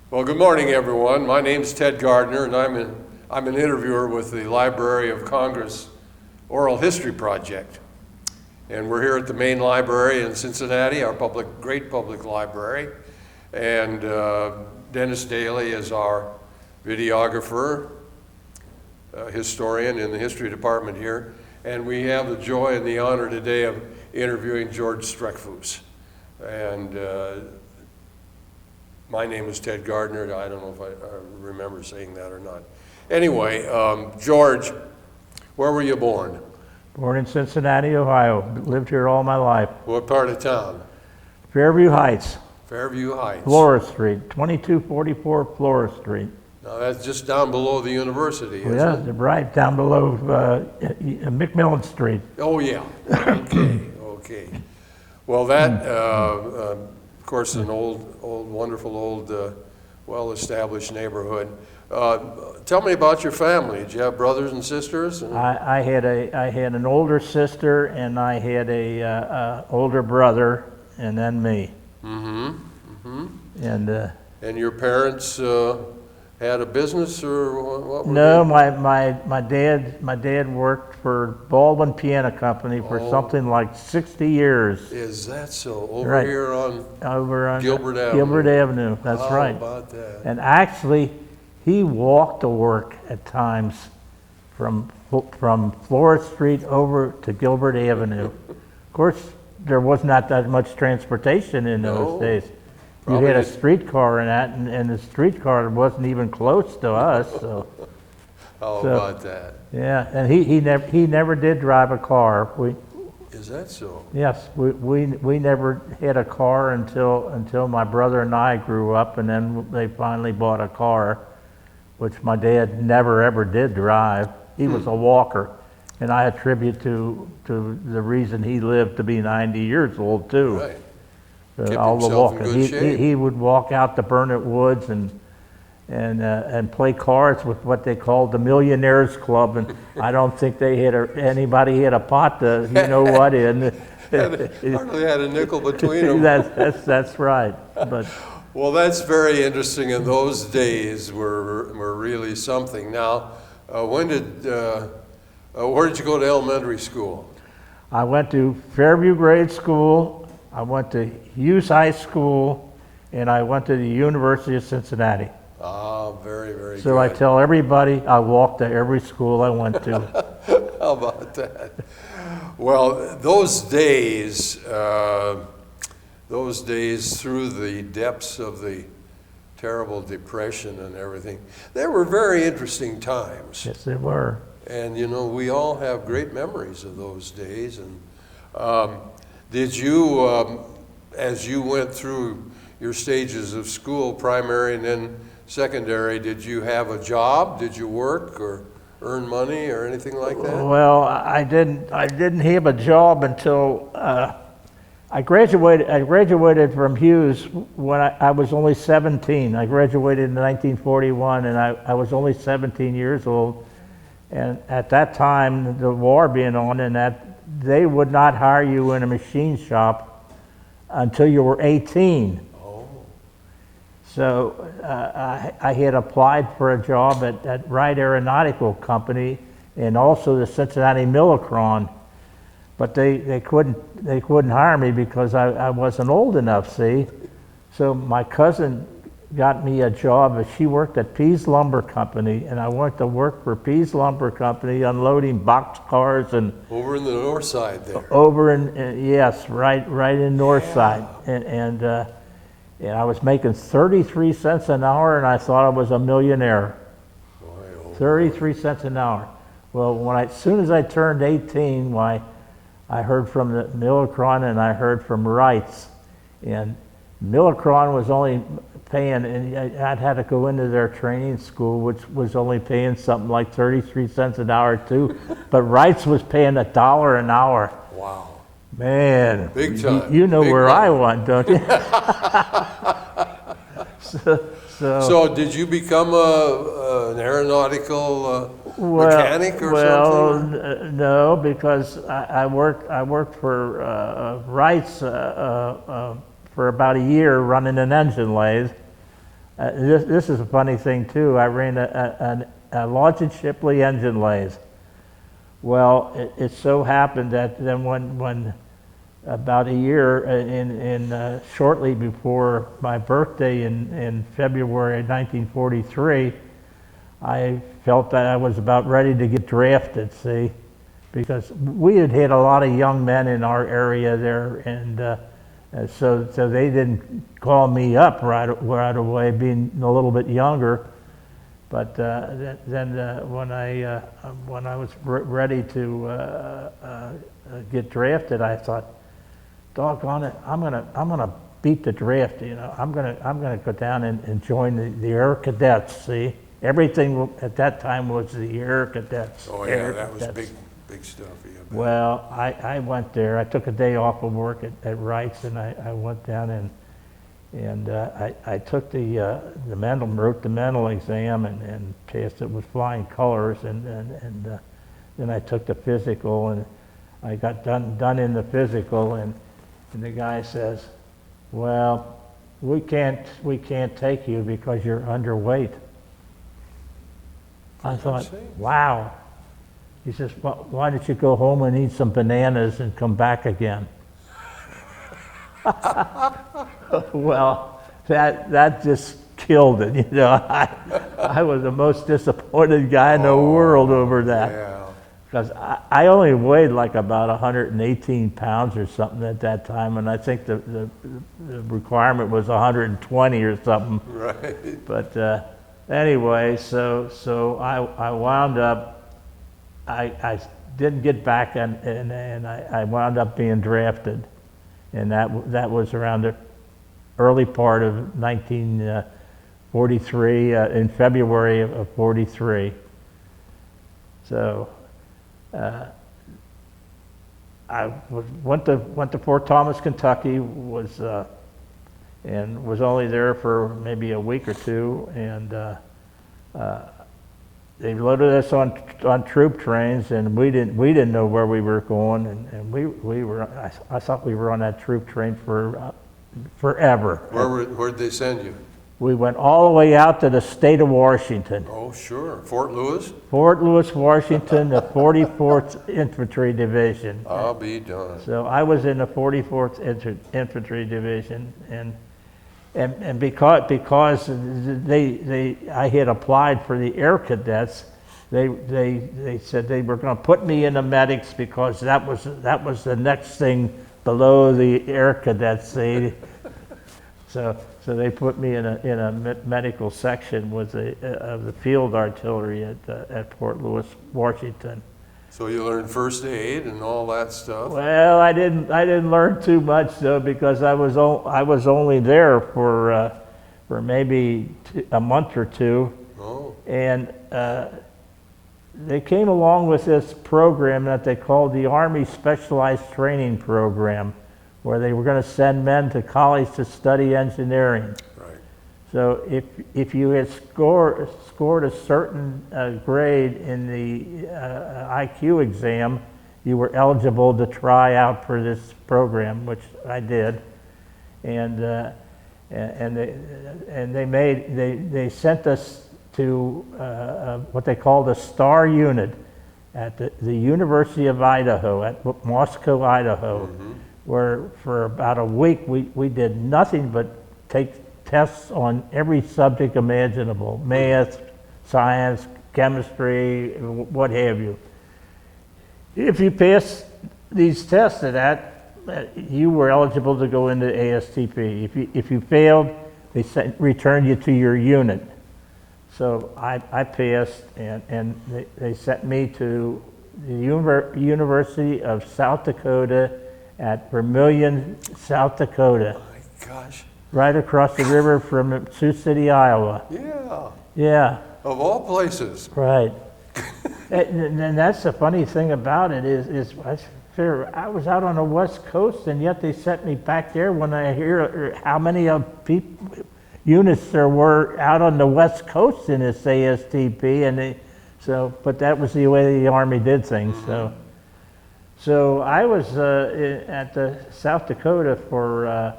Well, good morning, everyone. My name is Ted Gardner, and I'm an interviewer with the Library of Congress Oral History Project. And we're here at the main library in Cincinnati, our great public library. And Dennis Daly is our videographer, historian in the history department here. And we have the joy and the honor today of interviewing George Streckfuss. And my name is Ted Gardner. I don't know if I remember saying that or not. Anyway, George, where were you born? Born in Cincinnati, Ohio. Lived here all my life. What part of town? Fairview Heights. Fairview Heights. Flora Street, 2244 Flora Street. Now that's just down below the university, isn't Yeah, it? right down below McMillan Street. Oh, yeah. Okay. Well, that, of course, an wonderful, well-established neighborhood. Tell me about your family. Did you have brothers and sisters? I had an older sister, and I had a older brother, and then me. And your parents had a business, or what were No, they? my dad worked for Baldwin Piano Company for something like 60 years. Is that so? Over Right. here on Gilbert Avenue. Gilbert Avenue, that's right. How about that? And actually, he walked to work at times from Flora Street over to Gilbert Avenue. Of course, there was not that much transportation in those days. You had a streetcar in that, and the streetcar wasn't even close to us. So, How about that? yeah, and he never did drive a car. Is that so? Yes, we never had a car until my brother and I grew up, and then they finally bought a car, which my dad never ever did drive. He was a walker, and I attribute to the reason he lived to be 90 years old too. Right. Kept All the himself in walking. good shape. He would walk out to Burnett Woods and play cards with what they called the Millionaires Club, and I don't think they had anybody had a pot to what in. Hardly had a nickel between them. That's right. But Well, that's very interesting, and those days were really something. Now, where did you go to elementary school? I went to Fairview Grade School. I went to Hughes High School, and I went to the University of Cincinnati. Ah, very, very good. So I tell everybody I walked to every school I went to. How about that? Well, those days through the depths of the terrible depression and everything, they were very interesting times. Yes, they were. And we all have great memories of those days. And did you, as you went through your stages of school, primary and then secondary, did you have a job? Did you work or earn money or anything like that? Well, I didn't have a job until I graduated. I graduated from Hughes when I was only 17. I graduated in 1941, and I was only 17 years old. And at that time, the war being on, and that they would not hire you in a machine shop until you were 18. Oh. So I had applied for a job at Wright Aeronautical Company and also the Cincinnati Millicron, but they couldn't hire me because I wasn't old enough. See, so my cousin got me a job. She worked at Pease Lumber Company, and I went to work for Pease Lumber Company unloading box cars and Over in the north side there. over in yes, right in Northside, and I was making 33 cents an hour, and I thought I was a millionaire. Boy, oh, 33 cents an hour. Well, as soon as I turned 18, I heard from the Millicron and I heard from Wright's, and Millicron was only paying, and I'd had to go into their training school, which was only paying something like 33 cents an hour too, but Wright's was paying $1 an hour. wow. Man, Big time. You know Big where money. I went, don't you? So did you become an aeronautical mechanic or something? No, because I worked for Wright's for about a year running an engine lathe. This is a funny thing too. I ran a Lodge Shipley engine lathe. Well, it so happened that then when about a year shortly before my birthday in February 1943, I felt that I was about ready to get drafted, see, because we had a lot of young men in our area there, and so they didn't call me up right away, being a little bit younger. But then when I was ready to get drafted, I thought, doggone it, I'm gonna beat the draft. You know, I'm gonna go down and join the Air Cadets. See, everything at that time was the Air Cadets. Oh yeah, that was big stuff. Yeah, well, I went there. I took a day off of work at Wright's, and I went down and I took the mental, wrote the mental exam and passed it with flying colors, and then I took the physical, and I got done in the physical, and the guy says, well, we can't take you because you're underweight. I thought, wow. He says, well, why don't you go home and eat some bananas and come back again? Well, that just killed it, you know. I was the most disappointed guy in the world over that. Yeah. Because I only weighed like about 118 pounds or something at that time, and I think the requirement was 120 or something. Right. But anyway, so I wound up, I didn't get back, and I wound up being drafted, and that was around the early part of 1943, in February of 43. So I went to Fort Thomas, Kentucky, and was only there for maybe a week or two, and they loaded us on troop trains, and we didn't know where we were going, and I thought we were on that troop train for forever. Where'd they send you? We went all the way out to the state of Washington. Oh, sure. Fort Lewis? Fort Lewis, Washington, the 44th Infantry Division. I'll be darned. So I was in the 44th Infantry Division, and because I had applied for the Air Cadets, they said they were going to put me in the medics because that was the next thing below the Air Cadets. So they put me in a medical section with of the field artillery at Fort Lewis, Washington. So you learned first aid and all that stuff? Well, I didn't learn too much though, because I was only there for maybe a month or two. Oh. And they came along with this program that they called the Army Specialized Training Program, where they were going to send men to college to study engineering. Right. So if you had scored a certain grade in the IQ exam, you were eligible to try out for this program, which I did, and they sent us to what they called a star unit at the University of Idaho, at Moscow, Idaho. Mm-hmm. Where for about a week we did nothing but take tests on every subject imaginable: math, science, chemistry, what have you. If you passed these tests at that, you were eligible to go into ASTP. If you failed, they returned you to your unit. So I passed, and they sent me to the University of South Dakota at Vermillion, South Dakota. Oh my gosh. Right across the river from Sioux City, Iowa. Yeah. Yeah. Of all places. Right. And that's the funny thing about it is I was out on the West Coast, and yet they sent me back there when I hear how many units there were out on the West Coast in this ASTP, but that was the way the Army did things. Mm-hmm. So I was at the South Dakota for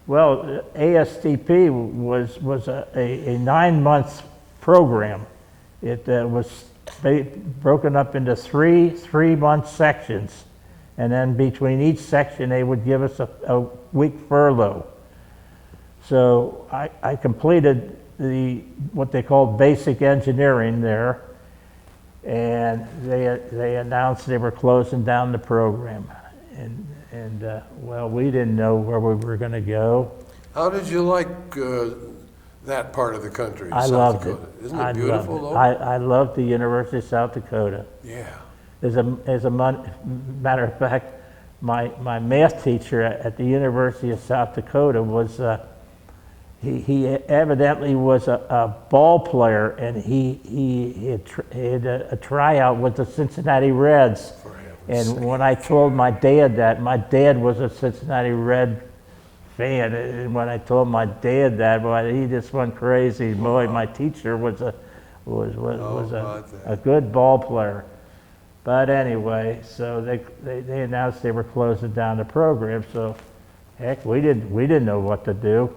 Well, ASTP was a 9-month program. It was broken up into three-month sections, and then between each section they would give us a week furlough. So I completed what they called basic engineering there, and they announced they were closing down the program, and well, we didn't know where we were going to go. How did you like that part of the country? I South loved Dakota? it. Isn't it beautiful though? I loved the University of South Dakota. Yeah. As a matter of fact, my math teacher at the University of South Dakota was he evidently was a ball player, and he had a tryout with the Cincinnati Reds. And when I told my dad that, my dad was a Cincinnati Red fan, and when I told my dad that, boy, he just went crazy. Boy, my teacher was a good ball player. But anyway, so they announced they were closing down the program. So, heck, we didn't know what to do.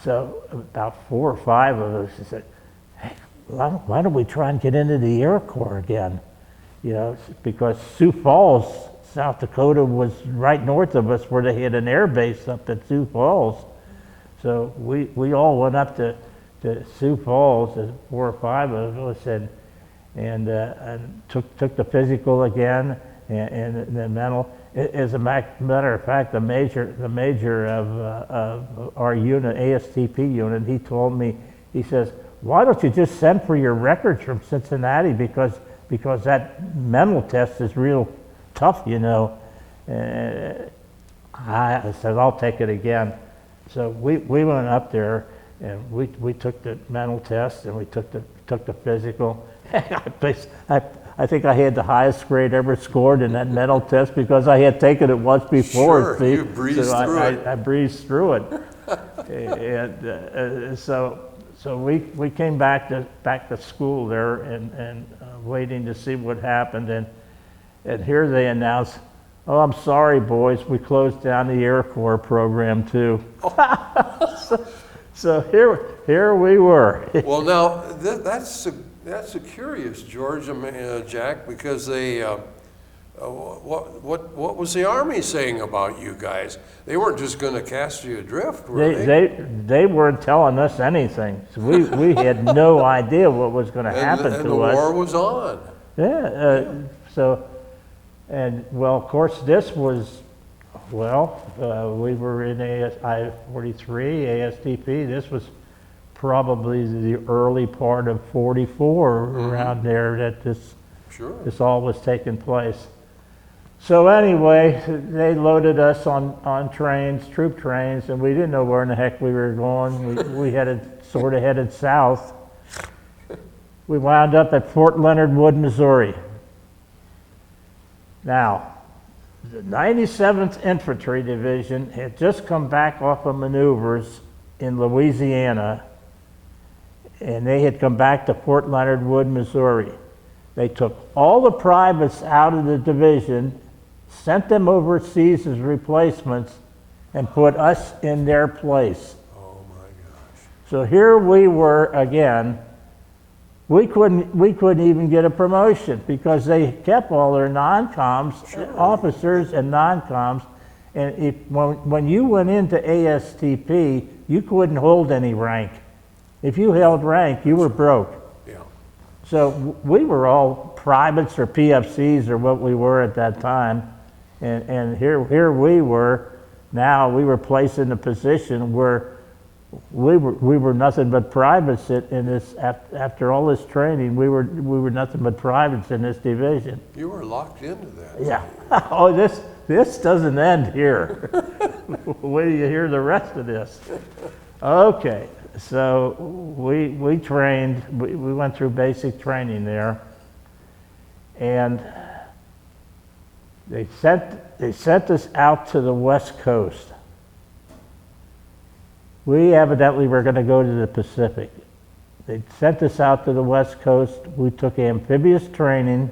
So about 4 or 5 of us said, "Hey, why don't we try and get into the Air Corps again?" You know, because Sioux Falls, South Dakota was right north of us, where they had an air base up at Sioux Falls. So we all went up to Sioux Falls, 4 or 5 of us, and took the physical again and the mental. As a matter of fact, the major of our unit, ASTP unit, he told me, he says, "Why don't you just send for your records from Cincinnati, because that mental test is real tough, you know." I said, "I'll take it again." So we went up there, and we took the mental test, and we took the physical. I think I had the highest grade ever scored in that mental test, because I had taken it once before. Sure, you breezed through it. I breezed through it. And so we came back to school there, and waiting to see what happened, and here they announced, "Oh, I'm sorry, boys, we closed down the Air Corps program too." So here we were. Well, now that's a curious, George, Jack, because they what was the Army saying about you guys? They weren't just going to cast you adrift, were they? They weren't telling us anything. So we had no idea what was going to happen to us. And the war was on. Yeah. Well, of course, this was, we were in I-43, ASTP. This was probably the early part of 44, around there, that this all was taking place. So anyway, they loaded us on trains, troop trains, and we didn't know where in the heck we were going. We sort of headed south. We wound up at Fort Leonard Wood, Missouri. Now, the 97th Infantry Division had just come back off of maneuvers in Louisiana, and they had come back to Fort Leonard Wood, Missouri. They took all the privates out of the division, sent them overseas as replacements, and put us in their place. Oh my gosh. So here we were again. We couldn't even get a promotion, because they kept all their non-coms, officers and non-coms, and when you went into ASTP, you couldn't hold any rank. If you held rank, you were broke. Yeah. So we were all privates or PFCs, or what we were at that time, and here we were. Now we were placed in a position where we were nothing but privates in this. After all this training, we were nothing but privates in this division. You were locked into that. Yeah. Oh, this doesn't end here. Wait till you hear the rest of this. Okay. So we trained. We went through basic training there, and they sent us out to the West Coast. We evidently were going to go to the Pacific. They sent us out to the West Coast. We took amphibious training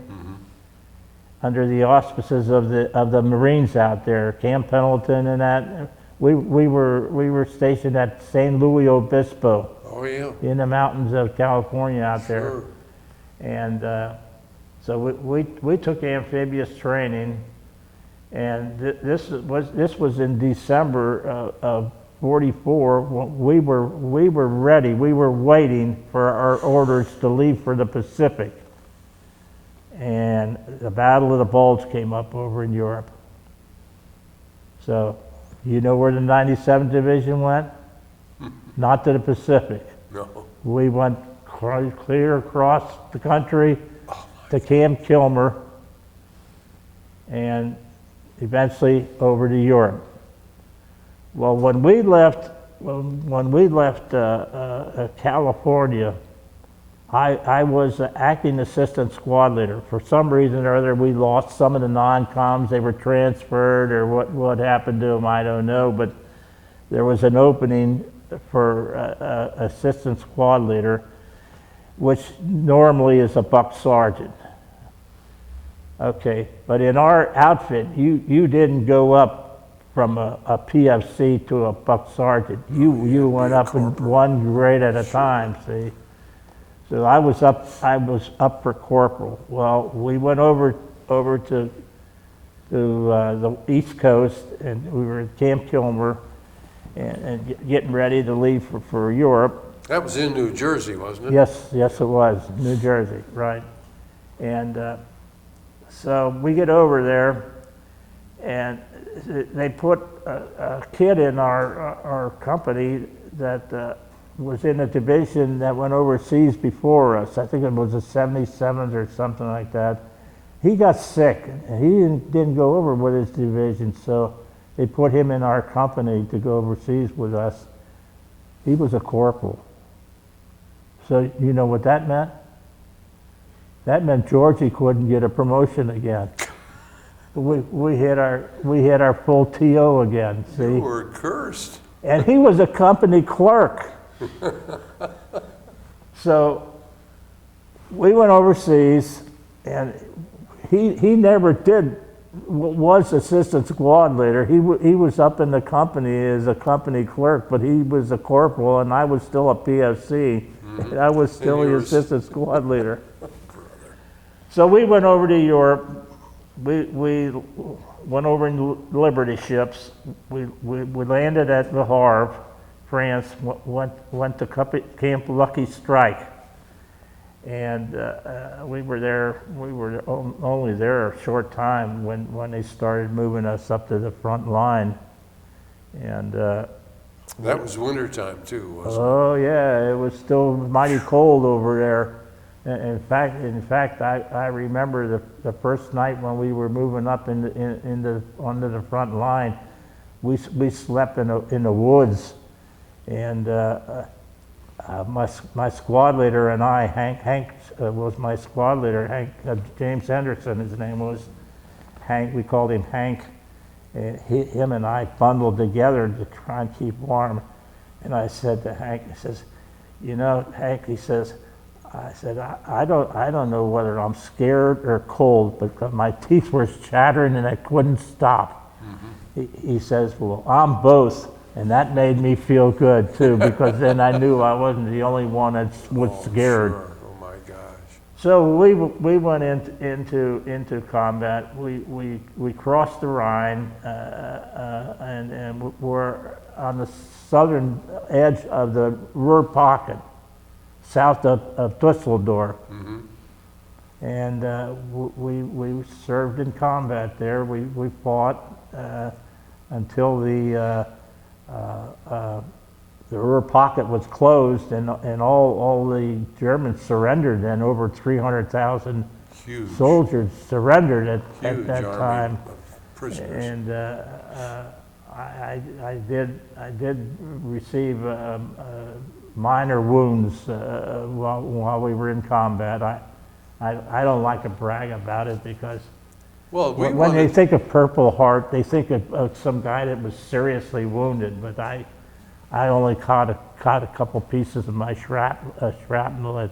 under the auspices of the Marines out there, Camp Pendleton and that. we were stationed at San Luis Obispo Oh, yeah. in the mountains of California out there. Sure. And so we took amphibious training, and this was in December of '44. We were ready. We were waiting for our orders to leave for the Pacific, and the Battle of the Bulge came up over in Europe. So, you know where the 97th Division went? Not to the Pacific. No. We went clear across the country to Camp Kilmer, and eventually over to Europe. Well, when we left California, I was the acting assistant squad leader. For some reason or other, we lost some of the non-coms. They were transferred, or what happened to them, I don't know. But there was an opening for assistant squad leader, which normally is a buck sergeant. Okay, but in our outfit, you didn't go up from a PFC to a buck sergeant. You went up in one grade at a time. See, so I was up for corporal. Well, we went over to the East Coast, and we were at Camp Kilmer, and getting ready to leave for Europe. That was in New Jersey, wasn't it? Yes, it was New Jersey, right? And so we get over there, and they put a kid in our company that was in a division that went overseas before us. I think it was the 77th or something like that. He got sick, and he didn't go over with his division, so they put him in our company to go overseas with us. He was a corporal. So you know what that meant? That meant Georgie couldn't get a promotion again. We hit our full TO again. See, You were cursed. and he was a company clerk. So we went overseas, and he never was assistant squad leader. He was up in the company as a company clerk, but he was a corporal, and I was still a PFC. And I was still the assistant squad leader. So we went over to Europe. We went over in Liberty ships. We landed at Le Havre, France. Went to Camp Lucky Strike, and we were there. We were only there a short time when they started moving us up to the front line, and. That was wintertime too, wasn't Oh yeah, it was still mighty cold over there. In fact, I remember the first night when we were moving up onto the front line. We slept in the woods, and my squad leader and I, Hank was my squad leader. James Henderson, his name was Hank. We called him Hank. And him and I bundled together to try and keep warm. And I said to Hank, he says, you know, Hank, he says, I said, I don't know whether I'm scared or cold, but my teeth were chattering and I couldn't stop. Mm-hmm. He says, well, I'm both. And that made me feel good too, because then I knew I wasn't the only one that was scared. Sure. Oh my gosh. So we went into combat. We crossed the Rhine, and we're on the southern edge of the Ruhr pocket, south of Dusseldorf. Mm-hmm. And we served in combat there. We fought until the Ruhr pocket was closed, and all the Germans surrendered, and over 300,000 soldiers surrendered at that time. Prisoners. And I did receive minor wounds while we were in combat. I don't like to brag about it, because when they think of Purple Heart, they think of some guy that was seriously wounded, but I only caught a couple pieces of my shrapnel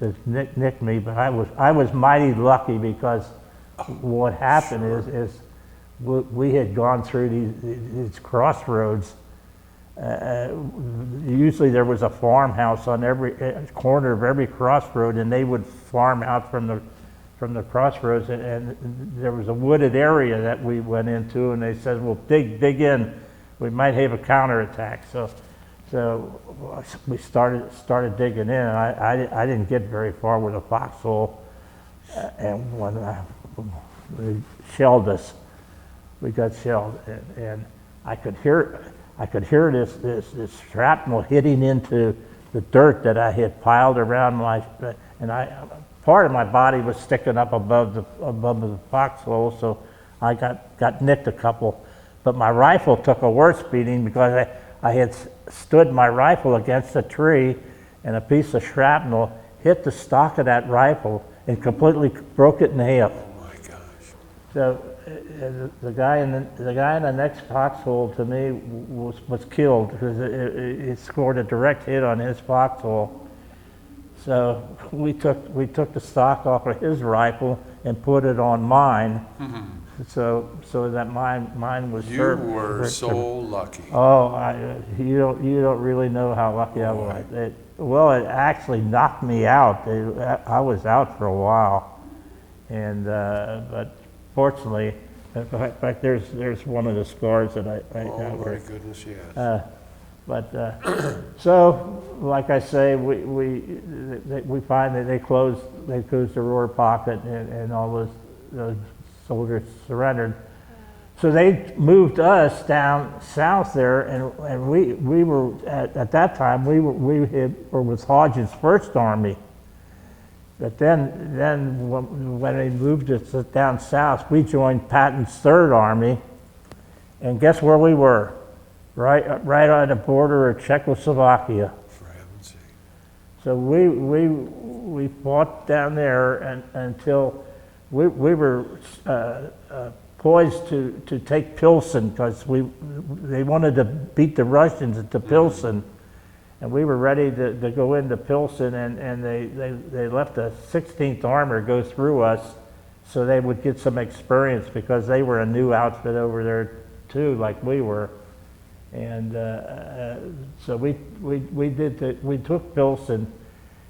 that nicked me, but I was mighty lucky, because what happened is we had gone through these crossroads. Usually there was a farmhouse on every corner of every crossroad, and they would farm out from the crossroads, and there was a wooded area that we went into, and they said, well, dig in, we might have a counterattack. So we started digging in, and I didn't get very far with a foxhole, and when they shelled us, we got shelled, and I could hear this shrapnel hitting into the dirt that I had piled around part of my body was sticking up above the foxhole, so I got nicked a couple. But my rifle took a worse beating because I had stood my rifle against a tree, and a piece of shrapnel hit the stock of that rifle and completely broke it in half. Oh my gosh. So the guy in the next foxhole to me was killed because it scored a direct hit on his foxhole. So we took the stock off of his rifle and put it on mine. Mm-hmm. So that mine was served. You were so lucky. Oh, you don't really know how lucky I was. It actually knocked me out. I was out for a while, and but fortunately, in fact, there's one of the scars that I oh my goodness, yes. So, like I say, we find that they closed the Rohr pocket, and all those soldiers surrendered. So they moved us down south there, and we were at that time we were with Hodge's First Army. But then when they moved us down south, we joined Patton's Third Army, and guess where we were? Right on the border of Czechoslovakia. For heaven's sake. So we fought down there until we were poised to take Pilsen, because they wanted to beat the Russians at the Pilsen, and we were ready to go into Pilsen, and they let the 16th Armor go through us so they would get some experience, because they were a new outfit over there too, like we were. And so we took Pilsen,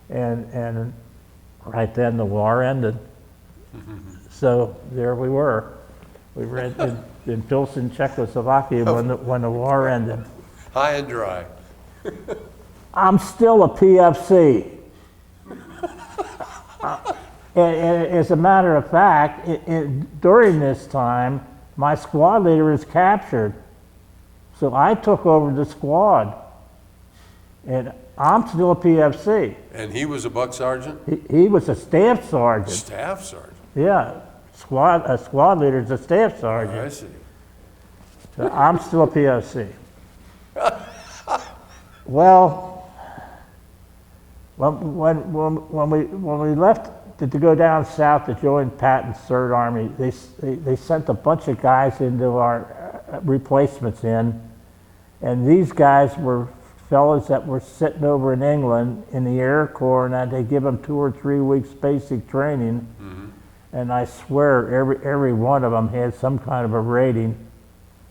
and right then the war ended. So there we were. We were in Pilsen, Czechoslovakia when the war ended. High and dry. I'm still a PFC. And as a matter of fact, during this time, my squad leader was captured. So I took over the squad, and I'm still a PFC. And he was a buck sergeant? He was a staff sergeant. Staff sergeant? Yeah, a squad leader is a staff sergeant. I see. So I'm still a PFC. Well, when we left to go down south to join Patton's Third Army, they sent a bunch of guys into our replacements in, and these guys were fellows that were sitting over in England in the Air Corps, and they give them 2 or 3 weeks basic training. Mm-hmm. And I swear every one of them had some kind of a rating.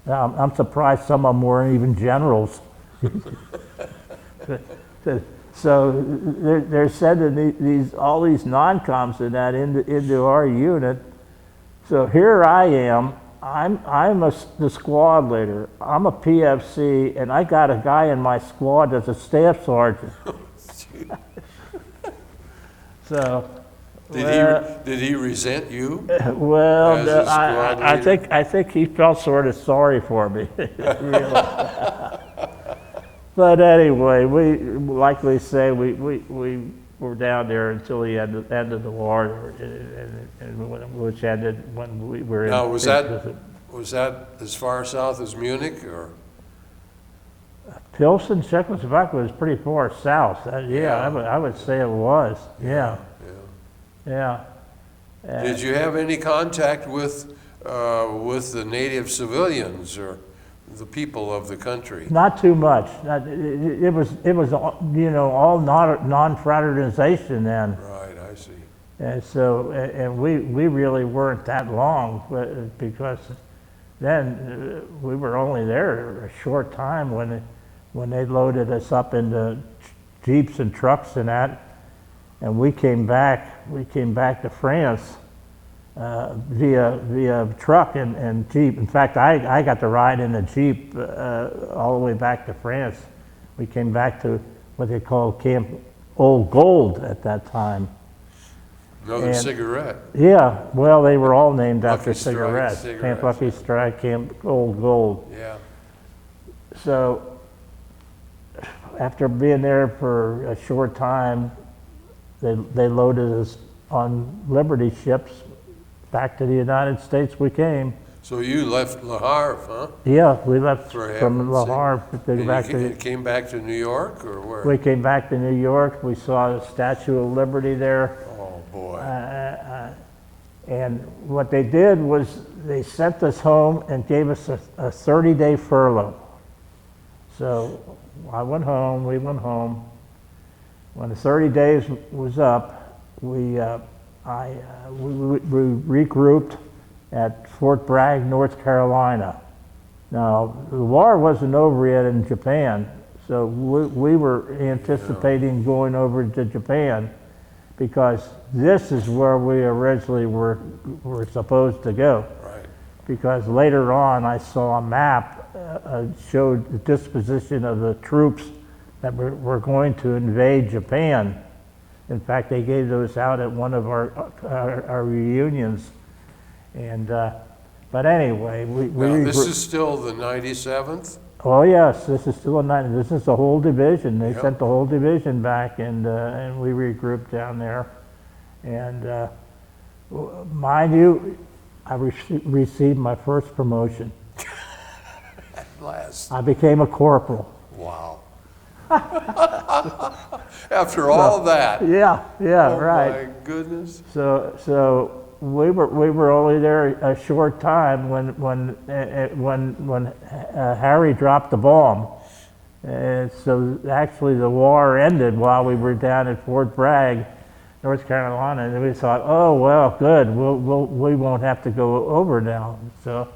Now, I'm surprised some of them weren't even generals. So they're sending all these non-coms and that into our unit. So here I am. I'm the squad leader. I'm a PFC, and I got a guy in my squad that's a staff sergeant. So. Did he resent you? Well, I think he felt sort of sorry for me. But anyway, like we say, we were down there until the end of the war, which ended when we were in. Now, was that as far south as Munich, or? Pilsen, Czechoslovakia was pretty far south. I would say it was. Yeah. Did you have any contact with the native civilians or the people of the country? Not too much. It was all non-fraternization then. Right, I see. And so we really weren't that long, because then we were only there a short time when they loaded us up into jeeps and trucks and that, and we came back to France via truck and jeep. In fact, I got to ride in a jeep all the way back to France. We came back to what they called Camp Old Gold at that time. Another cigarette. Yeah, well, they were all named after Lucky Strike cigarettes. cigarettes. Camp Lucky Strike, Camp Old Gold. Yeah. So after being there for a short time, they loaded us on Liberty ships. Back to the United States we came. So you left Le Havre, huh? Yeah, we left For from Le heaven's Havre to And go back you to. came back to New York, or where? We came back to New York. We saw the Statue of Liberty there. Oh, boy. And what they did was they sent us home and gave us a 30-day furlough. So I went home, we went home. When the 30 days was up, we regrouped at Fort Bragg, North Carolina. Now, the war wasn't over yet in Japan, so we were anticipating going over to Japan, because this is where we originally were supposed to go. Right. Because later on I saw a map showed the disposition of the troops that were going to invade Japan. In fact, they gave those out at one of our reunions. And but anyway, Now, this is still the 97th? Oh yes, this is still a night. This is the whole division. They Yep. sent the whole division back, and we regrouped down there. And mind you, I received my first promotion. At last. I became a corporal. Wow. After all that. Yeah, Oh, right. my goodness. So we were only there a short time when Harry dropped the bomb. And so actually the war ended while we were down at Fort Bragg, North Carolina, and we thought, oh well, good, we won't have to go over now. So,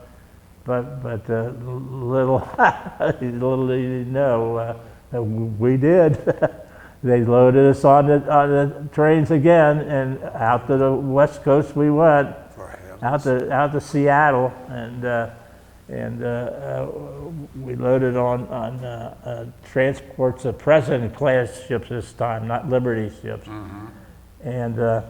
but little did you know, we did. They loaded us on the trains again, and out to the West Coast we went, out to Seattle, and we loaded on transports of President class ships this time, not Liberty ships. Mm-hmm. And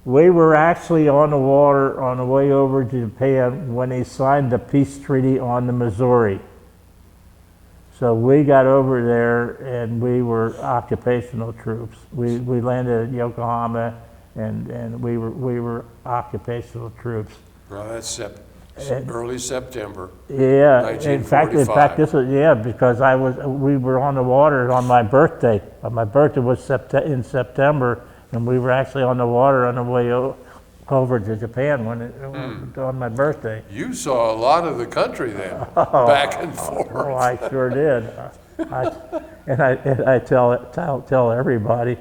we were actually on the water on the way over to Japan when they signed the peace treaty on the Missouri. So we got over there and we were occupational troops. We landed at Yokohama and we were occupational troops. Well, that's early September. Yeah, in fact, 1945. this was because we were on the water on my birthday. My birthday was in September, and we were actually on the water on the way over to Japan on my birthday. You saw a lot of the country then, back and forth. Oh, I sure did. I tell everybody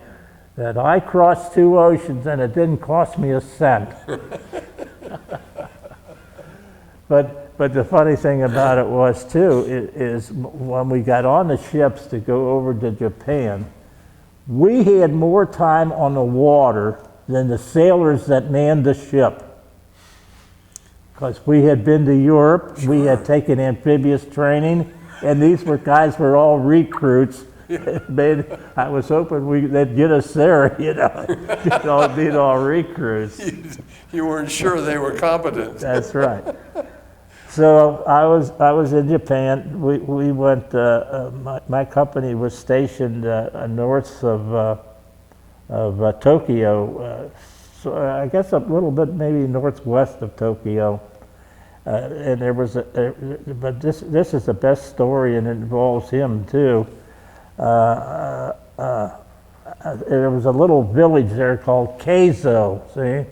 that I crossed 2 oceans and it didn't cost me a cent. But the funny thing about it was too is when we got on the ships to go over to Japan, we had more time on the water than the sailors that manned the ship. Because we had been to Europe, we had taken amphibious training, and these guys were all recruits. I was hoping they'd get us there, being all recruits. You weren't sure they were competent. That's right. So I was in Japan. We went. My company was stationed north of Tokyo, so I guess a little bit maybe northwest of Tokyo. And there was but this is the best story, and it involves him too. There was a little village there called Keizo, see,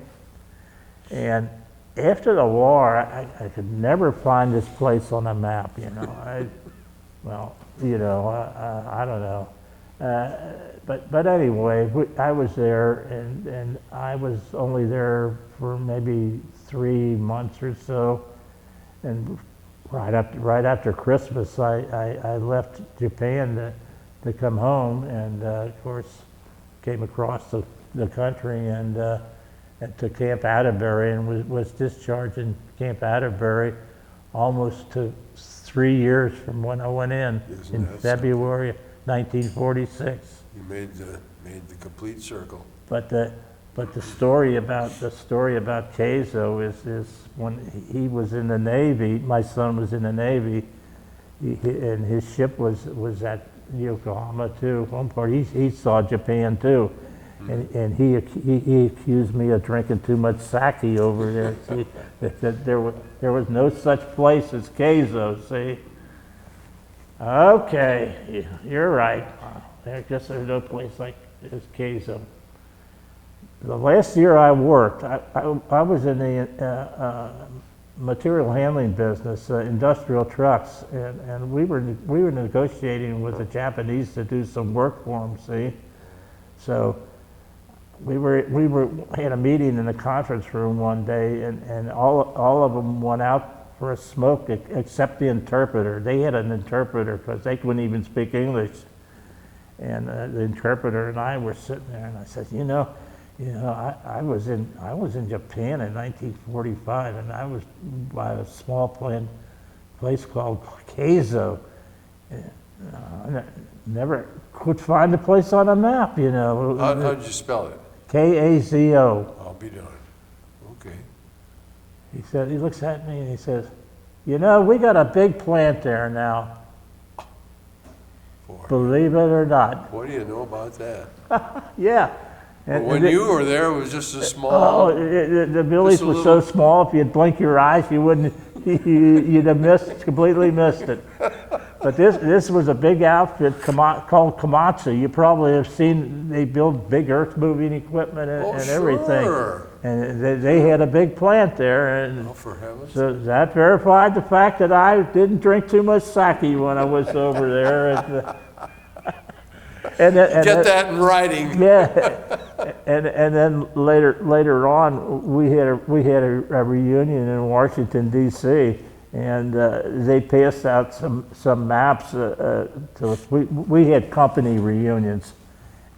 and after the war, I could never find this place on a map, I don't know. But anyway, I was there, and I was only there for maybe 3 months or so. And right after Christmas, I left Japan to come home, and of course came across the country and to Camp Atterbury, and was discharged in Camp Atterbury almost to 3 years from when I went in February of 1946. You made the complete circle. But the story about Keizo is when he was in the Navy. My son was in the Navy, and his ship was at Yokohama too. One part he saw Japan too, and he accused me of drinking too much sake over there. See, that there was no such place as Keizo. See, okay, you're right. I guess there's no place like as Keizo. The last year I worked, I was in the material handling business, industrial trucks, and we were negotiating with the Japanese to do some work for them. See, so we had a meeting in the conference room one day, and all of them went out for a smoke except the interpreter. They had an interpreter because they couldn't even speak English, and the interpreter and I were sitting there, and I said, I was in Japan in 1945, and I was by a small place called Keizo. I never could find the place on a map, How did you spell it? K-A-Z-O. I'll be darned. Okay. He looks at me and he says, we got a big plant there now. Boy, Believe it or not. what do you know about that? Yeah. But when you were there, it was just a small. Oh, the village was so small. If you'd blink your eyes, you wouldn't. You'd have completely missed it. But this was a big outfit called Komatsu. You probably have seen. They build big earth-moving equipment and everything. Sure. And they had a big plant there. And Oh, for heaven's so that verified the fact that I didn't drink too much sake when I was over there. Get that in writing. Yeah, and then later on, we had a reunion in Washington D.C. and they passed out some maps to us. We had company reunions,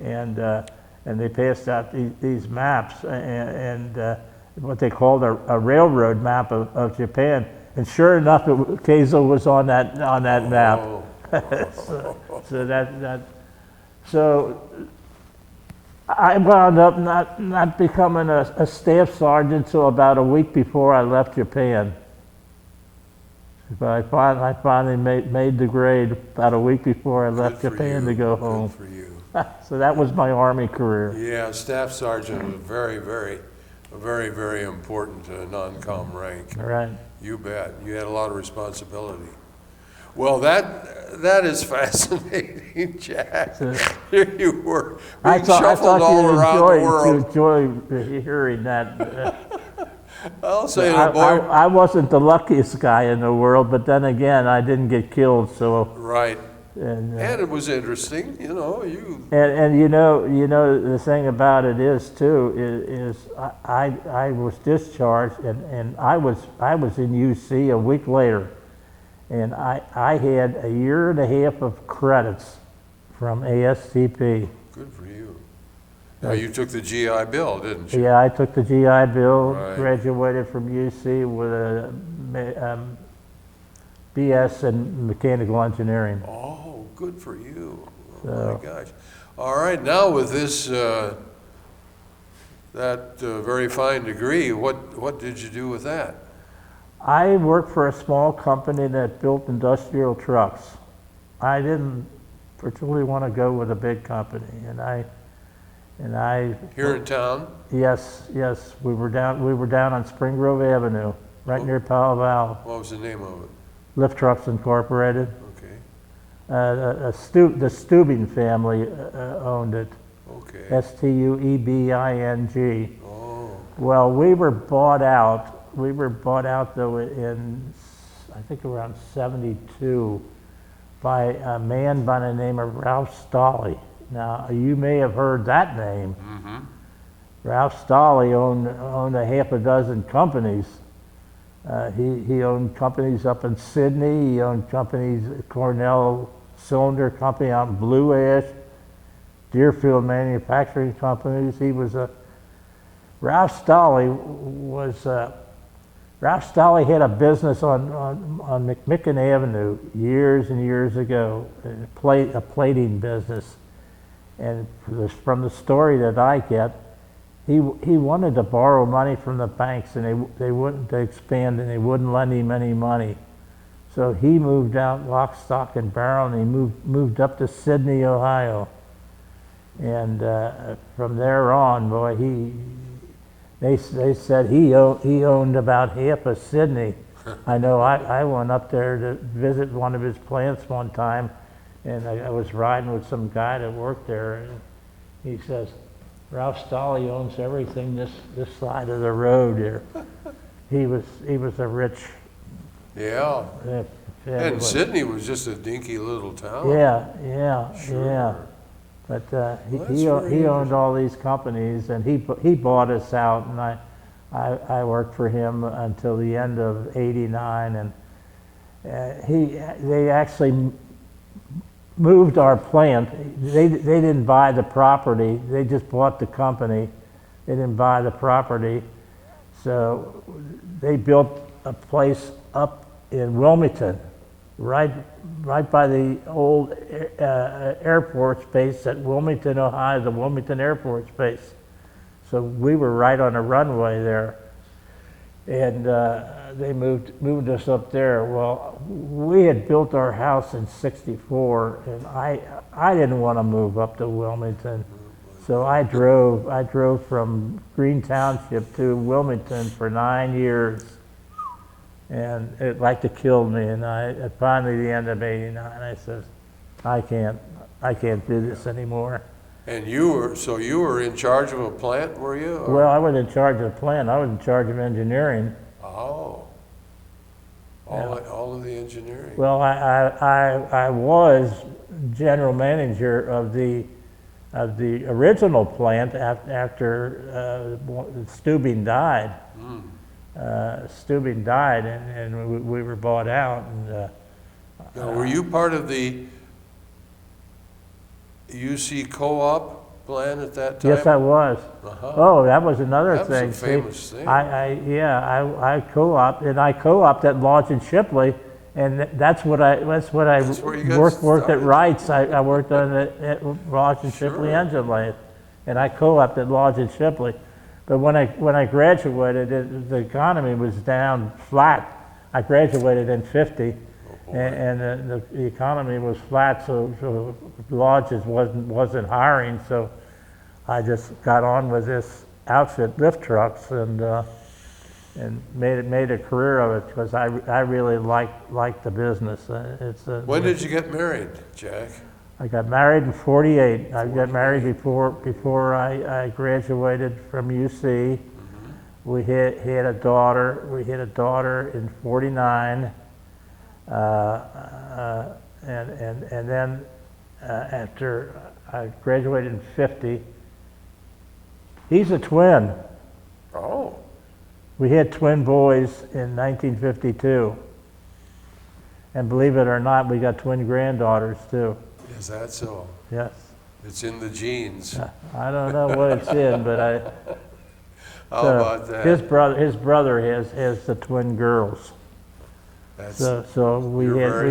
and they passed out these maps and what they called a railroad map of Japan. And sure enough, Keizo was on that map. So I wound up not becoming a staff sergeant until about a week before I left Japan. But I finally made the grade about a week before I left Japan to go home. Good for you. So that was my Army career. Yeah, staff sergeant was very, very important non-com rank. Right. You bet. You had a lot of responsibility. Well, that is fascinating, Jack. Here you were being shuffled all around the world. You enjoy hearing that. I'll say it, boy. I wasn't the luckiest guy in the world, but then again, I didn't get killed, so. Right. And it was interesting, you. And the thing about it is too is I was discharged and I was in UC a week later, and I had a year and a half of credits from ASTP. Good for you. Now you took the GI Bill, didn't you? Yeah, I took the GI Bill, Right. graduated from UC with a BS in mechanical engineering. Oh, good for you. Oh So- my gosh. All right, now with this, that very fine degree, what did you do with that? I worked for a small company that built industrial trucks. I didn't particularly want to go with a big company, and I Here in town? yes, we were down on Spring Grove Avenue, right near Palo Val. What was the name of it? Lift Trucks Incorporated. Okay, The Stubing family owned it. okay. Stuebing. Oh, Well, we were bought out. We were bought out though in, I think around '72, by a man by the name of Ralph Stolley. Now, you may have heard that name. mm-hmm. Ralph Stolley owned a half a dozen companies, He owned companies up in Sydney. He owned companies, Cornell Cylinder Company out in Blue Ash, Deerfield Manufacturing Companies. He was a Ralph Stolle had a business on McMicken Avenue years and years ago, a plating business. And from the story that I get, he wanted to borrow money from the banks, and they wouldn't expand, and they wouldn't lend him any money. So he moved out lock, stock, and barrel, and he moved up to Sydney, Ohio. And from there on, boy, they said he owned about half of Sydney. I know I went up there to visit one of his plants one time, and I was riding with some guy that worked there, and he says, Ralph Stolle owns everything this side of the road here. He was a rich. Yeah. And Sydney was just a dinky little town. Yeah. But he owned all these companies, and he bought us out, and I worked for him until the end of '89, and they actually moved our plant. They didn't buy the property. They just bought the company. They didn't buy the property. So they built a place up in Wilmington, right by the old airport space at Wilmington, Ohio, the Wilmington Air Force Base. So we were right on a runway there. And they moved us up there. Well, we had built our house in '64, and I didn't want to move up to Wilmington, so I drove from Green Township to Wilmington for 9 years, and it like to kill me. And at finally the end of '89, I said, I can't do this anymore. And you were in charge of a plant, were you? Or? Well, I wasn't in charge of the plant. I was in charge of engineering. Oh. All of the engineering. Well, I was general manager of the original plant after Stubing died. Stubing died, and we were bought out. And now, were you part of the UC Co-op plan at that time? Yes, I was. Oh, that was another thing. That was a famous thing. I co-opted, and I co-opted at Lodge and Shipley, and that's what I worked at Wright's. I worked on at Lodge and Shipley engine lathe, and I co-opted at Lodge and Shipley. But when I graduated, the economy was down flat. I graduated in '50. And the economy was flat, so Lodges wasn't hiring, so I just got on with this outfit, lift trucks, and made a career of it because I really liked the business. When did you get married, Jack? I got married in '48. I got married before I graduated from UC. We had a daughter. We had a daughter in '49. And then after I graduated in '50, he's a twin. Oh. We had twin boys in 1952. And believe it or not, we got twin granddaughters too. Is that so? Yes. It's in the genes. I don't know what it's in, but How about that? His brother has the twin girls. So we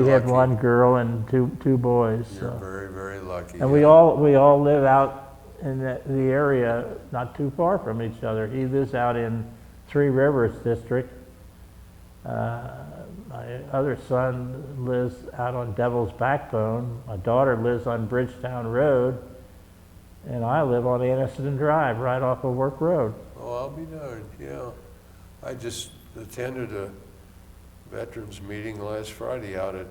had one girl and two boys. You're very, very lucky. And we all live out in the area, not too far from each other. He lives out in Three Rivers District. My other son lives out on Devil's Backbone. My daughter lives on Bridgetown Road, and I live on Anniston Drive, right off of Work Road. Oh, I'll be darned. Yeah, I just attended a veterans meeting last Friday out at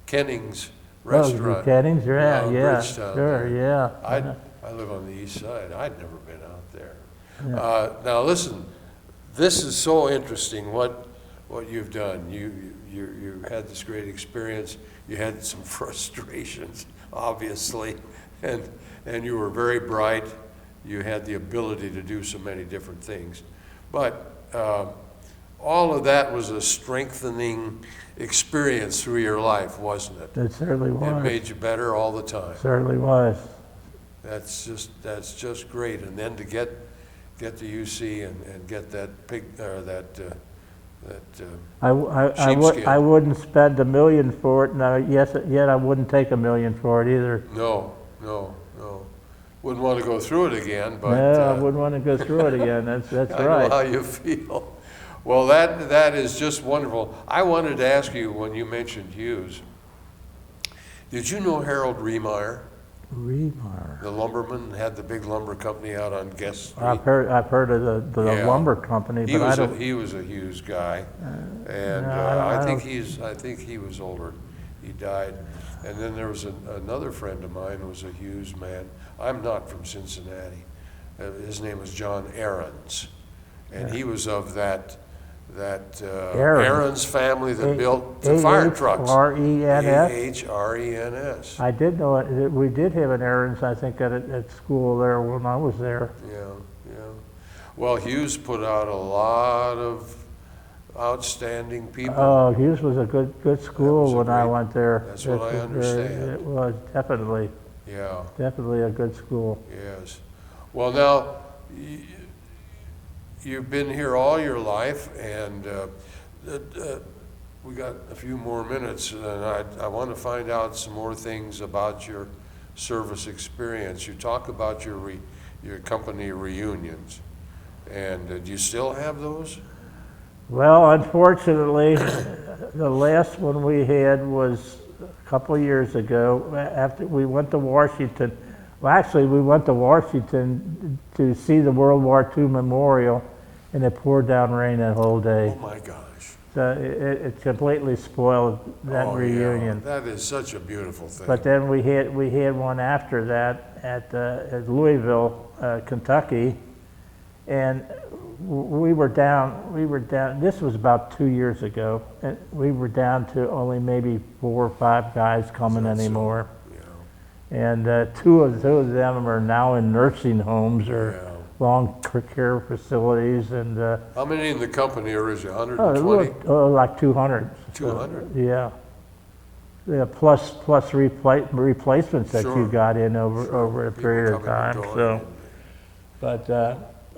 Kenning's restaurant. Kenning's, yeah, Bridgetown sure, there. yeah. I live on the east side. I'd never been out there. Yeah. Now listen, this is so interesting what you've done. You had this great experience. You had some frustrations, obviously, and you were very bright. You had the ability to do so many different things, but all of that was a strengthening experience through your life, wasn't it? It certainly was. It made you better all the time. Certainly was. That's just great. And then to get to UC and get that pig or that sheepskin. I wouldn't spend $1 million for it, and yet I wouldn't take $1 million for it either. No. Wouldn't want to go through it again, but No, I wouldn't want to go through it again. That's I right. know how you feel. Well, that is just wonderful. I wanted to ask you, when you mentioned Hughes, did you know Harold Riemeyer? Riemeyer. The lumberman, had the big lumber company out on Guest Street. I've heard of the Yeah. lumber company, but I don't. He was a Hughes guy, and no, I think he was older. He died, and then there was another friend of mine who was a Hughes man. I'm not from Cincinnati. His name was John Ahrens, and he was of that Ahrens family that built the fire trucks. Ahrens. Ahrens. I did know it. We did have an Ahrens, I think, at school there when I was there. Yeah. Well, Hughes put out a lot of outstanding people. Oh, Hughes was a good school when I went there. That's what I understand. It was definitely a good school. Yes. Well, now, you've been here all your life, and we got a few more minutes, and I want to find out some more things about your service experience. You talk about your company reunions, and do you still have those? Well, unfortunately, the last one we had was a couple of years ago. After we went to Washington. Well, actually, we went to Washington to see the World War II memorial, and it poured down rain that whole day. Oh my gosh! So it completely spoiled that reunion. Yeah. That is such a beautiful thing. But then we had one after that at Louisville, Kentucky, and we were down. This was about 2 years ago, and we were down to only maybe 4 or 5 guys coming anymore. And two of them are now in nursing homes or long care facilities. And how many in the company are there? 120? Like 200. 200? So, yeah, plus replacements that you got in over a period of time. So, but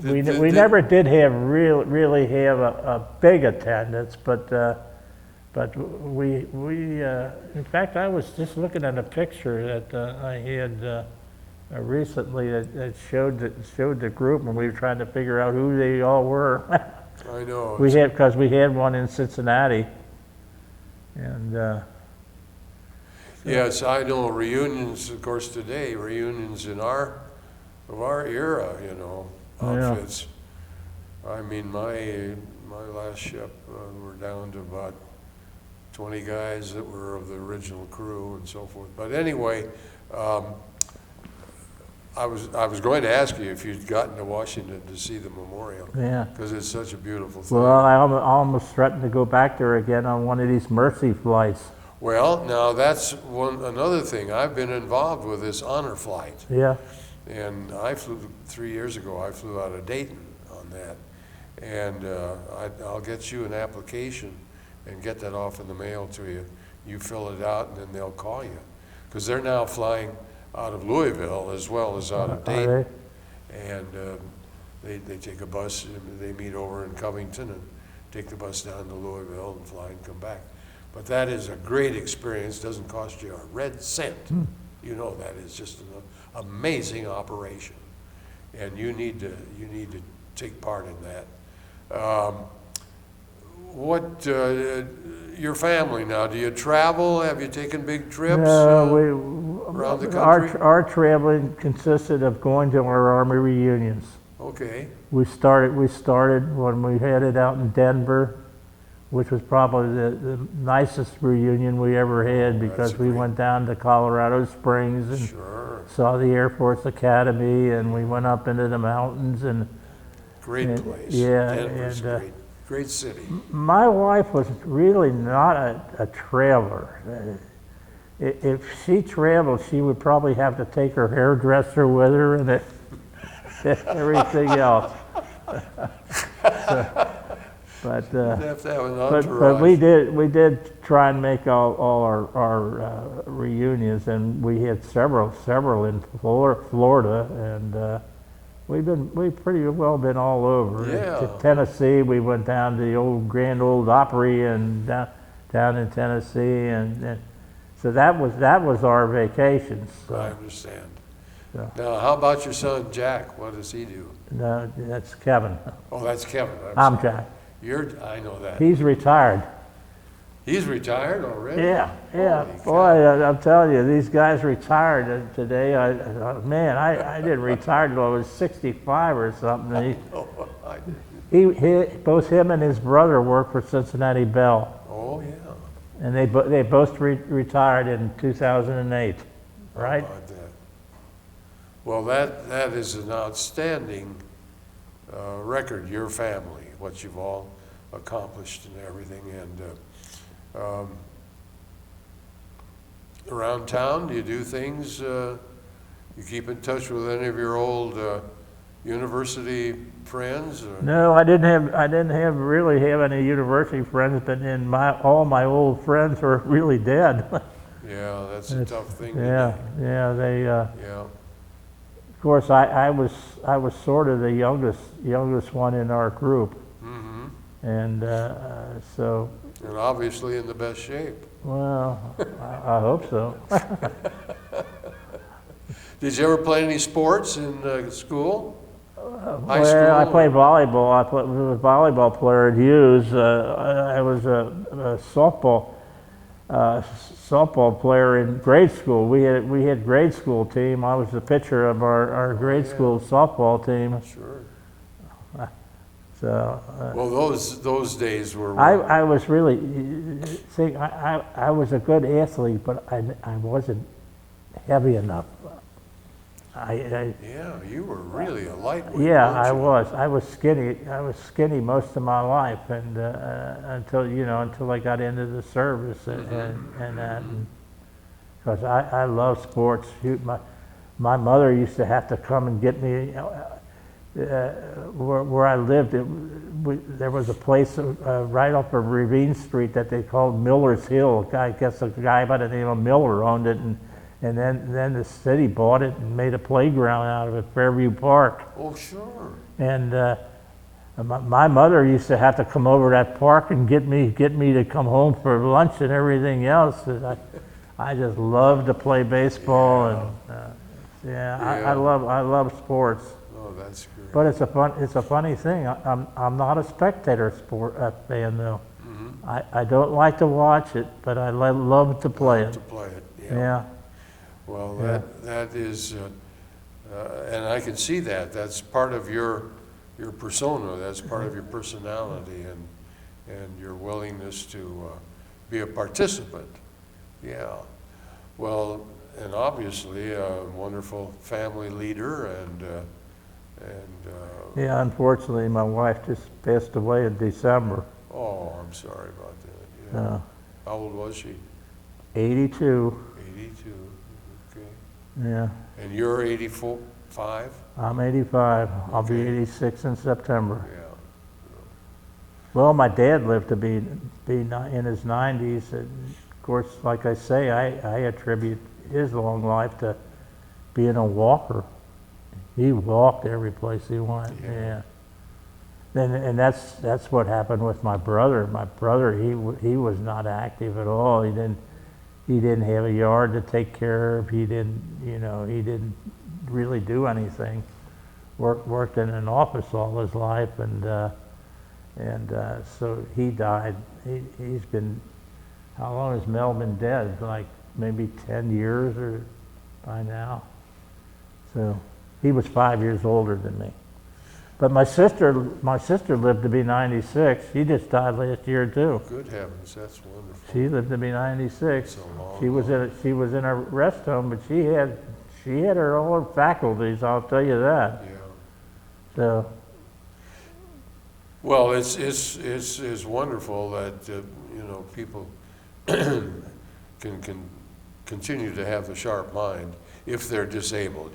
we never did have really have a big attendance, but we in fact, I was just looking at a picture that I had recently that showed the group, and we were trying to figure out who they all were. I know. Because we had one in Cincinnati, and yes, I know reunions. Of course, today reunions of our era, outfits. I mean, my last ship, we're down to about 20 guys that were of the original crew and so forth. But anyway, I was going to ask you if you'd gotten to Washington to see the memorial. Yeah. Because it's such a beautiful thing. Well, I almost threatened to go back there again on one of these Mercy flights. Well, now that's another thing. I've been involved with this honor flight. Yeah. And I flew 3 years ago. I flew out of Dayton on that. And I'll get you an application and get that off in the mail to you. You fill it out, and then they'll call you. Because they're now flying out of Louisville as well as out of Dayton. And they take a bus, and they meet over in Covington and take the bus down to Louisville and fly and come back. But that is a great experience. Doesn't cost you a red cent. You know, that is just an amazing operation. And you need to take part in that. Your family now, do you travel? Have you taken big trips around the country? Our traveling consisted of going to our Army reunions. Okay. We started when we headed out in Denver, which was probably the nicest reunion we ever had, because we went down to Colorado Springs and saw the Air Force Academy, and we went up into the mountains and great place. Yeah, Denver's great city. My wife was really not a traveler. If she traveled, she would probably have to take her hairdresser with her and everything else. But You'd have to have an but entourage. we did try and make all our reunions, and we had several in Florida, and we've pretty well been all over. Yeah. To Tennessee, we went down to the old Grand Old Opry and down in Tennessee, and so that was our vacations. So, I understand. so, Now, how about your son, Jack? What does he do? no, that's Kevin. Oh, that's Kevin. I'm sorry. Jack. I know that. He's retired. He's retired already? Yeah. Holy cow. Boy, I'm telling you, these guys retired today. I didn't retire till I was 65 or something. Oh, I didn't. Both him and his brother worked for Cincinnati Bell, Oh, yeah. and they both retired in 2008, right? How about that? Well, that is an outstanding record, your family, what you've all accomplished and everything. And around town, do you do things, you keep in touch with any of your old university friends? Or? No, I didn't really have any university friends, but all my old friends were really dead. Yeah, that's a tough thing to Yeah, they. yeah. Of course, I was sort of the youngest one in our group, Mm-hmm. and so. And obviously in the best shape. Well, I hope so. Did you ever play any sports in school? High Well, school? I played volleyball. I was a volleyball player at Hughes. I was a softball player in grade school. We had grade school team. I was the pitcher of our grade school softball team. Sure. So Well, those days were. I was really see I was a good athlete, but I wasn't heavy enough. Yeah, you were really a lightweight. Yeah, weren't I you? was. I was skinny. I was skinny most of my life, and until I got into the service and that. Because I love sports. My mother used to have to come and get me. Where I lived, there was a place right off of Ravine Street that they called Miller's Hill. I guess a guy by the name of Miller owned it, and then the city bought it and made a playground out of it, Fairview Park. Oh, sure. And my mother used to have to come over to that park and get me to come home for lunch and everything else. I just love to play baseball, and I love sports. Oh, that's great. But it's a funny thing. I'm not a spectator fan though. Mm-hmm. I don't like to watch it, but I love to play it. To play it. Yeah. Well, Yeah. that is, and I can see that. That's part of your persona. That's part of your personality and your willingness to be a participant. Yeah. Well, and obviously a wonderful family leader and. Yeah, unfortunately, my wife just passed away in December. Oh, I'm sorry about that. Yeah. Uh, How old was she? 82. 82. Okay. Yeah, And you're 84, 5? I'm 85. I'll be Okay. 86 in September. Yeah. Well, my dad lived to be in his 90s. And of course, like I say, I attribute his long life to being a walker. He walked every place he went. Yeah. And that's what happened with my brother. My brother, he was not active at all. He didn't have a yard to take care of. He didn't really do anything. Worked in an office all his life, and so he died. He's been, how long has Mel been dead? Like maybe 10 years or by now. So he was 5 years older than me. But my sister lived to be 96. She just died last year too. Good heavens, that's wonderful. She lived to be 96. So long. She was in a rest home, but she had her all her faculties. I'll tell you that. Yeah. So Well, it's wonderful that people can continue to have the sharp mind if they're disabled.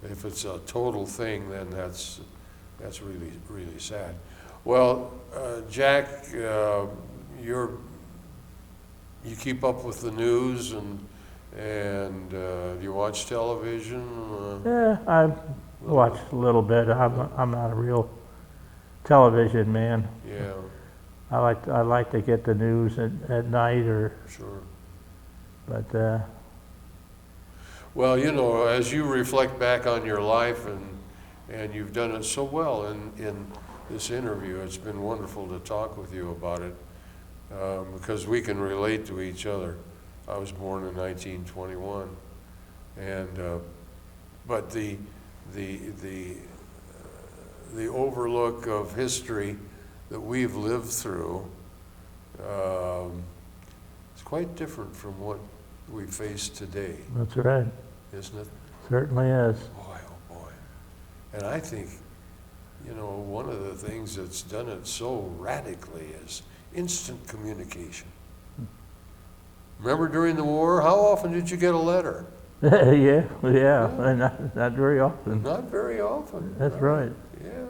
If it's a total thing, then that's really really sad. Well, Jack, you keep up with the news and do you watch television? Yeah, I watch a little bit. I'm not a real television man. Yeah, I like to get the news at night sure. but Well, you know, as you reflect back on your life and you've done it so well in this interview, it's been wonderful to talk with you about it because we can relate to each other. I was born in 1921, and but the overlook of history that we've lived through is quite different from what we face today, that's right. isn't it? Certainly is. Boy, oh boy. And I think, you know, one of the things that's done it so radically is instant communication. Remember during the war, how often did you get a letter? yeah, and not very often. Not very often. That's right. Yeah.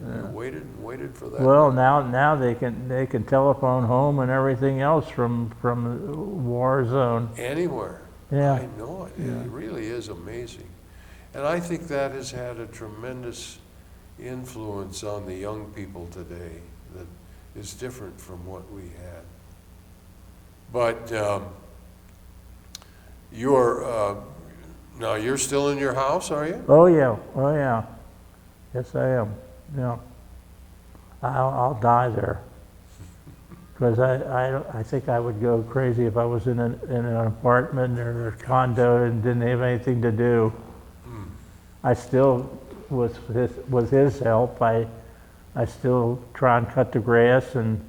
And you waited and waited for that. Well, now they can telephone home and everything else from the war zone. Anywhere. Yeah. I know it. Yeah. It really is amazing. And I think that has had a tremendous influence on the young people today that is different from what we had. But now you're still in your house, are you? Oh yeah. Yes, I am. Yeah. I'll die there. Because I think I would go crazy if I was in an apartment or a condo and didn't have anything to do. I still, with his help, I still try and cut the grass and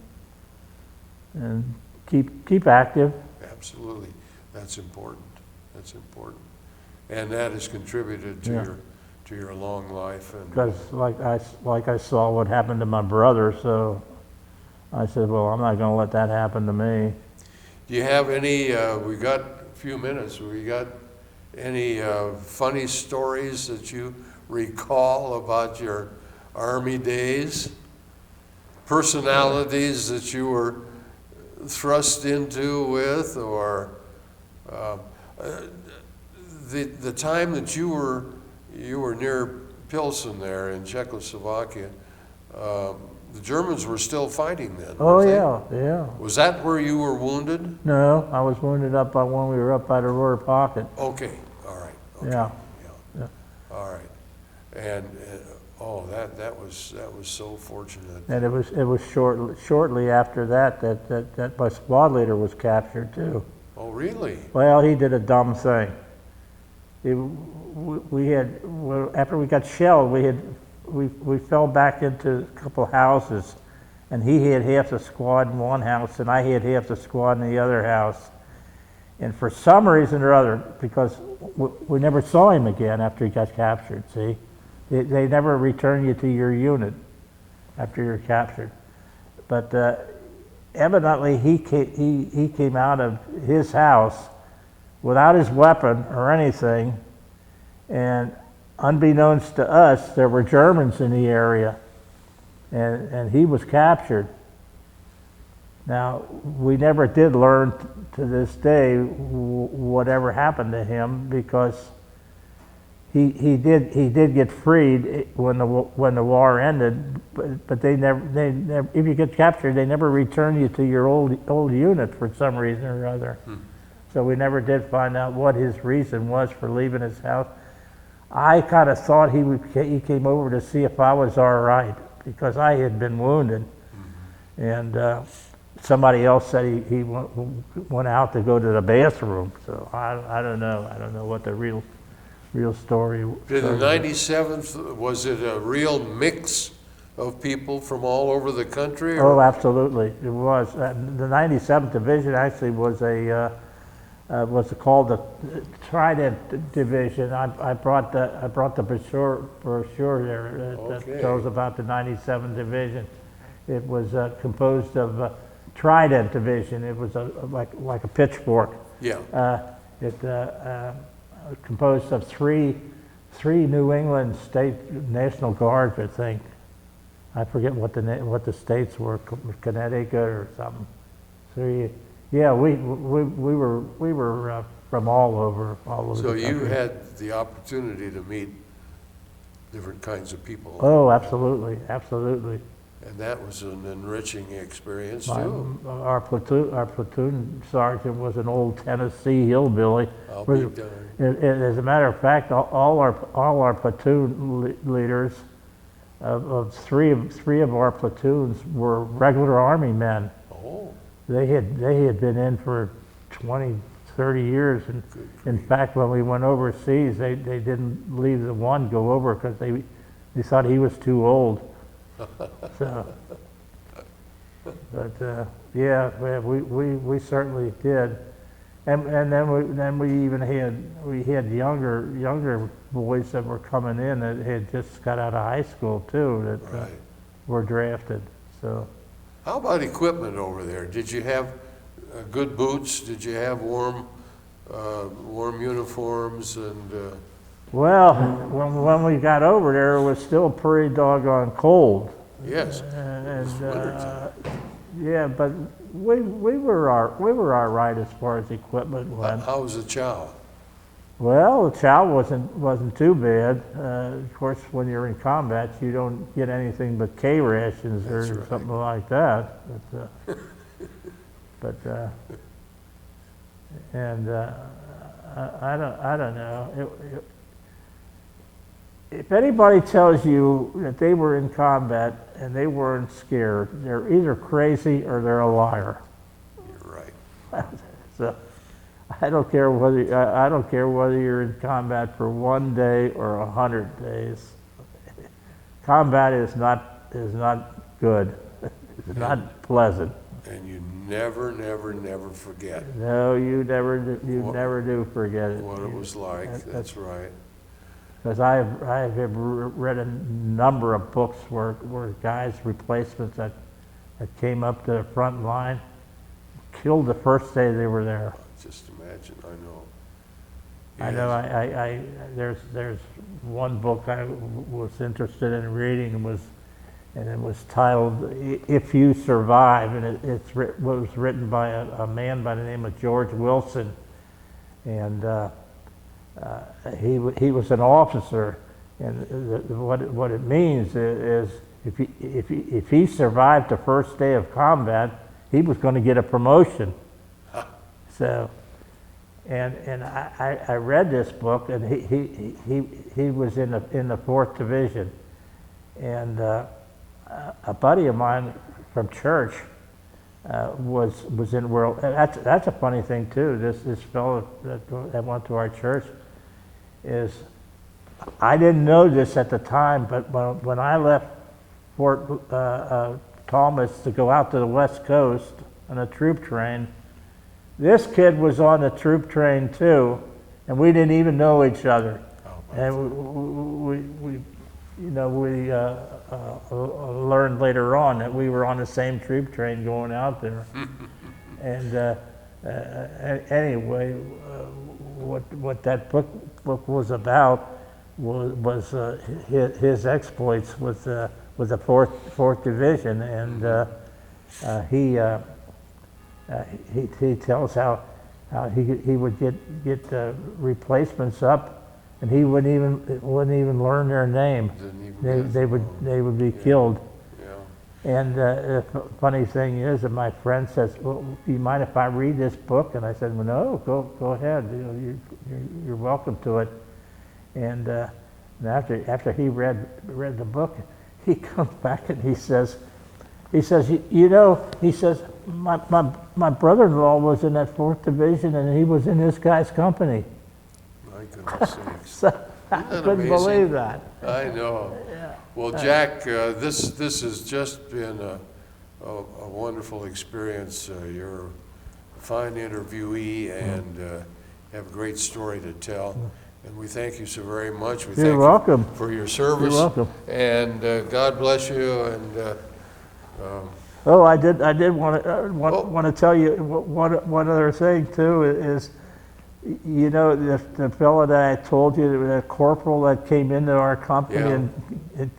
keep active. Absolutely, that's important. That's important, and that has contributed to your long life. And because like I saw what happened to my brother, so I said, well, I'm not going to let that happen to me. do you have any? We got a few minutes. We got any funny stories that you recall about your Army days? Personalities that you were thrust into with, or the time that you were near Pilsen there in Czechoslovakia. The Germans were still fighting then. Oh weren't they? yeah. Was that where you were wounded? No, I was wounded up by when we were up by the rear pocket. Okay, all right. Okay. Yeah. All right. And oh, that was so fortunate. And it was shortly after that my squad leader was captured too. Oh, really? Well, he did a dumb thing. After we got shelled, we fell back into a couple houses, and he had half the squad in one house, and I had half the squad in the other house. And for some reason or other, because we never saw him again after he got captured. See, they never return you to your unit after you're captured. But evidently, he came out of his house without his weapon or anything, and unbeknownst to us, there were Germans in the area, and he was captured. Now, we never did learn to this day whatever happened to him, because he did get freed when the war ended, but they never if you get captured, they never return you to your old unit for some reason or other. So we never did find out what his reason was for leaving his house. I kind of thought he came over to see if I was all right, because I had been wounded. And somebody else said he went out to go to the bathroom. So I don't know. I don't know what the real story. Did the 97th, was it a real mix of people from all over the country? Or? Oh, absolutely, it was. The 97th Division actually was called the Trident Division. I brought the brochure there that tells about the 97th Division. It was composed of Trident Division. It was like a pitchfork. Yeah. Composed of three New England State National Guards, I think. I forget what the states were, Connecticut or something. So yeah, we were from all over So the you country. had the opportunity to meet different kinds of people. Oh, absolutely, absolutely. And that was an enriching experience My- too. Our platoon sergeant was an old Tennessee hillbilly. I'll be darned. As a matter of fact, all our platoon leaders of three of our platoons were regular Army men. Oh, They had been in for 20, 30 years, and in fact, when we went overseas, they didn't leave the one go over because they thought he was too old. So, but yeah, we certainly did, and then we even had younger boys that were coming in that had just got out of high school too that right. were drafted. So. How about equipment over there? Did you have good boots? Did you have warm uniforms and? Well, when we got over there, it was still pretty doggone cold. Yes. And wintertime. yeah, but we were all right as far as equipment went. How was the chow? Well, the chow wasn't too bad. Of course, when you're in combat, you don't get anything but K rations or That's right. something like that. But I don't know. If anybody tells you that they were in combat and they weren't scared, they're either crazy or they're a liar. You're right. So I don't care whether you're in combat for 1 day or 100 days. Combat is not good. It's not pleasant. And you never forget No, you never do forget it. what it was like. That's right. Because I have read a number of books where guys, replacements that came up to the front line, killed the first day they were there. Just imagine. I know. I know. There's one book I was interested in reading and it was titled "If You Survive," and it was written by a man by the name of George Wilson, and he was an officer, and what it means is if he survived the first day of combat, he was going to get a promotion. So, and I read this book, and he was in the 4th Division, and a buddy of mine from church was in World. That's a funny thing too. This fellow that went to our church is. I didn't know this at the time, but when I left Fort Thomas to go out to the West Coast on a troop train, this kid was on the troop train too, and we didn't even know each other. And we learned later on that we were on the same troop train going out there. And anyway, what that book was about was his exploits with the 4th Division, and he tells how he would get replacements up, and he wouldn't even learn their name. They would be killed. Yeah. And the funny thing is that my friend says, "Well, do you mind if I read this book?" And I said, "Well, no, go ahead. You're welcome to it." And after he read the book, he comes back and he says, my brother-in-law was in that 4th Division, and he was in this guy's company. My goodness sakes. So I couldn't believe that. I know. Yeah. Well, Jack, this has just been a wonderful experience. You're a fine interviewee and have a great story to tell. And we thank you so very much. We You're thank welcome. you for your service. You're welcome. And God bless you. And Oh, I did want to tell you one other thing too is, the fellow that I told you, the corporal that came into our company, Yeah. and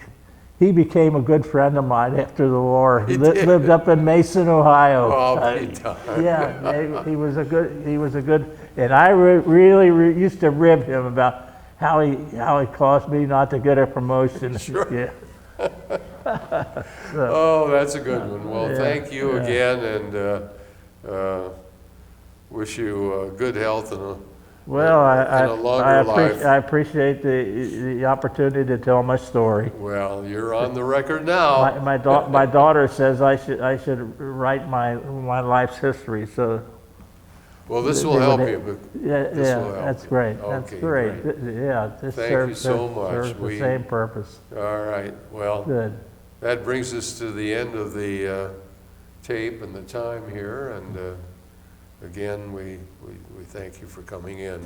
he became a good friend of mine after the war. He did. Lived up in Mason, Ohio. Oh, he died. Yeah, he was a good, and I really used to rib him about how he caused me not to get a promotion. Sure. Yeah. Oh, that's a good one. Well, Yeah, thank you yeah. again, and wish you good health and Well, and a longer life. I appreciate the opportunity to tell my story. Well, you're on the record now. My daughter says I should write my life's history. So Well, this will help you. But yeah, this yeah, will help that's you. great. That's Okay, great. great. Yeah, this Thank you serves, so much. serves the We- same purpose. All right. Well, Good. that brings us to the end of the tape and the time here. And again, we thank you for coming in.